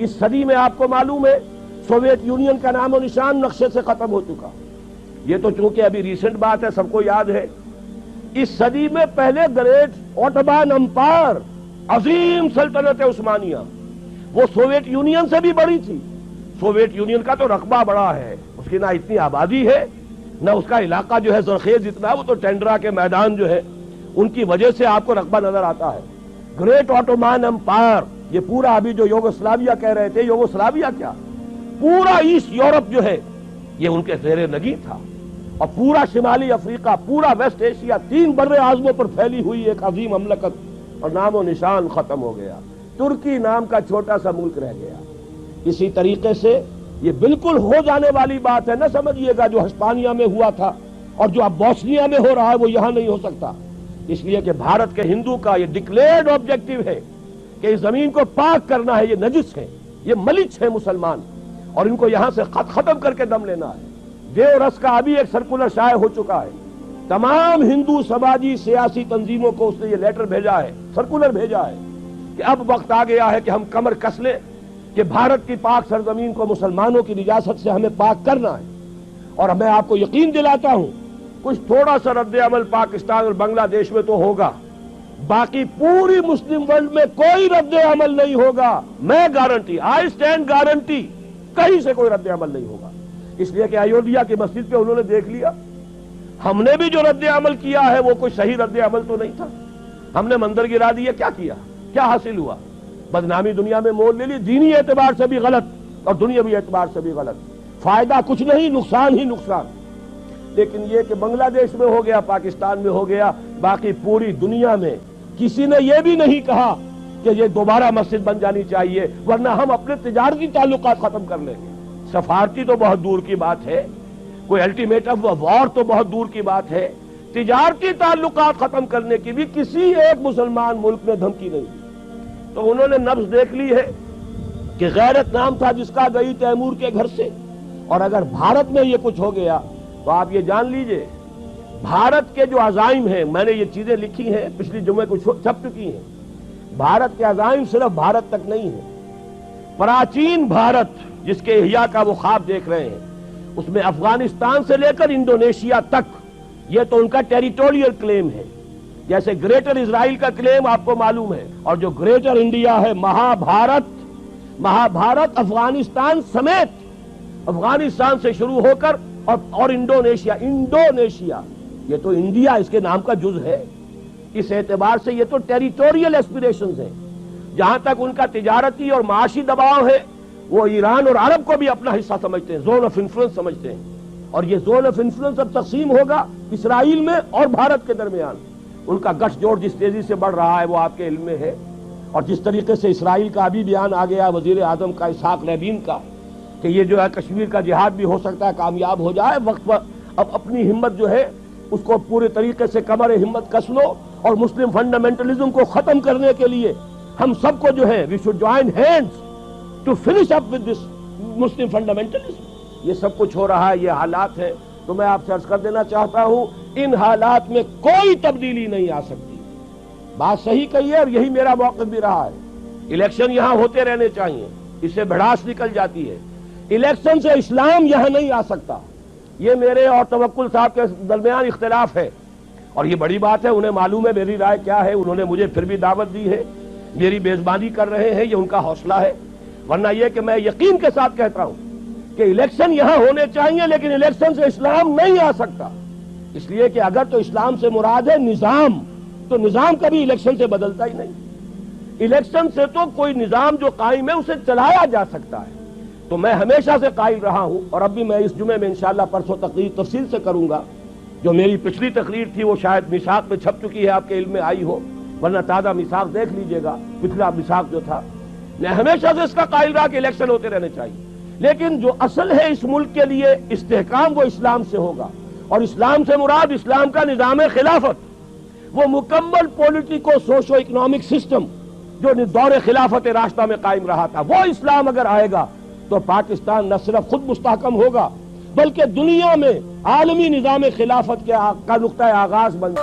اس صدی میں آپ کو معلوم ہے سوویت یونین کا نام و نشان نقشے سے ختم ہو چکا. یہ تو چونکہ ابھی ریسنٹ بات ہے، سب کو یاد ہے. اس صدی میں پہلے گریٹ اوٹومان امپائر، عظیم سلطنت عثمانیہ، وہ سوویت یونین سے بھی بڑی تھی. سوویت یونین کا تو رقبہ بڑا ہے، اس کی نہ اتنی آبادی ہے، نہ اس کا علاقہ جو ہے زرخیز اتنا. وہ تو ٹینڈرا کے میدان جو ہے ان کی وجہ سے آپ کو رقبہ نظر آتا ہے. گریٹ اوٹومان امپائر، یہ پورا ابھی جو یوگوسلاویہ کہہ رہے تھے، یوگوسلاویہ کیا، پورا ایسٹ یورپ جو ہے یہ ان کے زیر نگین تھا. اور پورا شمالی افریقہ، پورا ویسٹ ایشیا، 3 بر اعظموں پر پھیلی ہوئی ایک عظیم مملکت، اور نام و نشان ختم ہو گیا. ترکی نام کا چھوٹا سا ملک رہ گیا. اسی طریقے سے یہ بالکل ہو جانے والی بات ہے، نہ سمجھیے گا جو ہسپانیہ میں ہوا تھا اور جو اب بوسنیا میں ہو رہا ہے وہ یہاں نہیں ہو سکتا. اس لیے کہ بھارت کے ہندو کا یہ ڈکلیئرڈ آبجیکٹو ہے کہ اس زمین کو پاک کرنا ہے. یہ نجس ہے، یہ ملچ ہے مسلمان، اور ان کو یہاں سے ختم کر کے دم لینا ہے. دیو رس کا ابھی ایک سرکولر شائع ہو چکا ہے. تمام ہندو سماجی سیاسی تنظیموں کو اس نے یہ لیٹر بھیجا ہے، سرکولر بھیجا ہے کہ اب وقت آ گیا ہے کہ ہم کمر کس لیں کہ بھارت کی پاک سرزمین کو مسلمانوں کی نجاست سے ہمیں پاک کرنا ہے. اور میں آپ کو یقین دلاتا ہوں کچھ تھوڑا سا رد عمل پاکستان اور بنگلہ دیش میں تو ہوگا، باقی پوری مسلم ورلڈ میں کوئی رد عمل نہیں ہوگا. میں گارنٹی، آئی اسٹینڈ گارنٹی، کہیں سے کوئی رد عمل نہیں ہوگا. اس لیے کہ ایودھیا کی مسجد پہ انہوں نے دیکھ لیا، ہم نے بھی جو رد عمل کیا ہے وہ کوئی صحیح رد عمل تو نہیں تھا. ہم نے مندر گرا دیا، کیا حاصل ہوا؟ بدنامی دنیا میں مول لے لی، دینی اعتبار سے بھی غلط اور دنیاوی اعتبار سے بھی غلط. فائدہ کچھ نہیں، نقصان ہی نقصان. لیکن یہ کہ بنگلہ دیش میں ہو گیا، پاکستان میں ہو گیا، باقی پوری دنیا میں کسی نے یہ بھی نہیں کہا کہ یہ دوبارہ مسجد بن جانی چاہیے، ورنہ ہم اپنے تجارتی تعلقات ختم کر لیں گے. سفارتی تو بہت دور کی بات ہے، کوئی الٹیمیٹم وار تو بہت دور کی بات ہے. تجارتی تعلقات ختم کرنے کی بھی کسی ایک مسلمان ملک نے دھمکی نہیں دی. تو انہوں نے نبض دیکھ لی ہے کہ غیرت نام تھا جس کا گئی تیمور کے گھر سے. اور اگر بھارت میں یہ کچھ ہو گیا تو آپ یہ جان لیجئے بھارت کے جو عزائم ہیں، میں نے یہ چیزیں لکھی ہیں، پچھلی جمعے کو چھپ چکی ہیں. بھارت کے عزائم صرف بھارت تک نہیں ہیں. پراچین بھارت جس کے احیاء کا وہ خواب دیکھ رہے ہیں، اس میں افغانستان سے لے کر انڈونیشیا تک یہ تو ان کا ٹیریٹوریل کلیم ہے. جیسے گریٹر اسرائیل کا کلیم آپ کو معلوم ہے، اور جو گریٹر انڈیا ہے، مہابھارت افغانستان سمیت، افغانستان سے شروع ہو کر اور انڈونیشیا یہ تو انڈیا اس کے نام کا جز ہے. اس اعتبار سے یہ تو ٹیریٹوریل ایسپیریشنز ہیں. جہاں تک ان کا تجارتی اور معاشی دباؤ ہے، وہ ایران اور عرب کو بھی اپنا حصہ سمجھتے ہیں، زون آف انفلوئنس سمجھتے ہیں. اور یہ زون آف انفلوئنس اب تقسیم ہوگا اسرائیل میں اور بھارت کے درمیان. ان کا گٹھ جوڑ جس تیزی سے بڑھ رہا ہے وہ آپ کے علم میں ہے. اور جس طریقے سے اسرائیل کا ابھی بیان آ گیا وزیر اعظم کا اسحاق رابین کا کہ یہ جو ہے کشمیر کا جہاد بھی ہو سکتا ہے کامیاب ہو جائے. وقت پر اب اپنی ہمت جو ہے اس کو پورے طریقے سے کمر ہمت کس لو، اور مسلم فنڈامنٹلزم کو ختم کرنے کے لیے ہم سب کو جو ہے we should join hands to finish up with this Muslim fundamentalism. یہ سب کچھ ہو رہا ہے، یہ حالات ہیں. تو میں آپ سے عرض کر دینا چاہتا ہوں ان حالات میں کوئی تبدیلی نہیں آ سکتی. بات صحیح کہی ہے اور یہی میرا موقف بھی رہا ہے. الیکشن یہاں ہوتے رہنے چاہیے، اس سے بھڑاس نکل جاتی ہے. الیکشن سے اسلام یہاں نہیں آ سکتا. یہ میرے اور توکل صاحب کے درمیان اختلاف ہے، اور یہ بڑی بات ہے. انہیں معلوم ہے میری رائے کیا ہے، انہوں نے مجھے پھر بھی دعوت دی ہے. میری میزبانی کر رہے ہیں، یہ ان کا حوصلہ ہے. ورنہ یہ کہ میں یقین کے ساتھ کہتا ہوں کہ الیکشن یہاں ہونے چاہیے، لیکن الیکشن سے اسلام نہیں آ سکتا. اس لیے کہ اگر تو اسلام سے مراد ہے نظام، تو نظام کبھی الیکشن سے بدلتا ہی نہیں. الیکشن سے تو کوئی نظام جو قائم ہے اسے چلایا جا سکتا ہے. تو میں ہمیشہ سے قائل رہا ہوں، اور اب بھی میں اس جمعے میں انشاءاللہ پرسوں تقریر تفصیل سے کروں گا. جو میری پچھلی تقریر تھی وہ شاید میثاق میں چھپ چکی ہے، آپ کے علم میں آئی ہو، ورنہ تازہ میثاق دیکھ لیجئے گا. پچھلا میثاق جو تھا، میں ہمیشہ سے اس کا قائل رہا کہ الیکشن ہوتے رہنے چاہیے. لیکن جو اصل ہے اس ملک کے لیے استحکام وہ اسلام سے ہوگا، اور اسلام سے مراد اسلام کا نظام خلافت، وہ مکمل پولیٹیکو سوشو اکنامک سسٹم جو دور خلافت راستہ میں قائم رہا تھا، وہ اسلام اگر آئے گا تو پاکستان نہ صرف خود مستحکم ہوگا بلکہ دنیا میں عالمی نظام خلافت کا نقطہ آغاز بن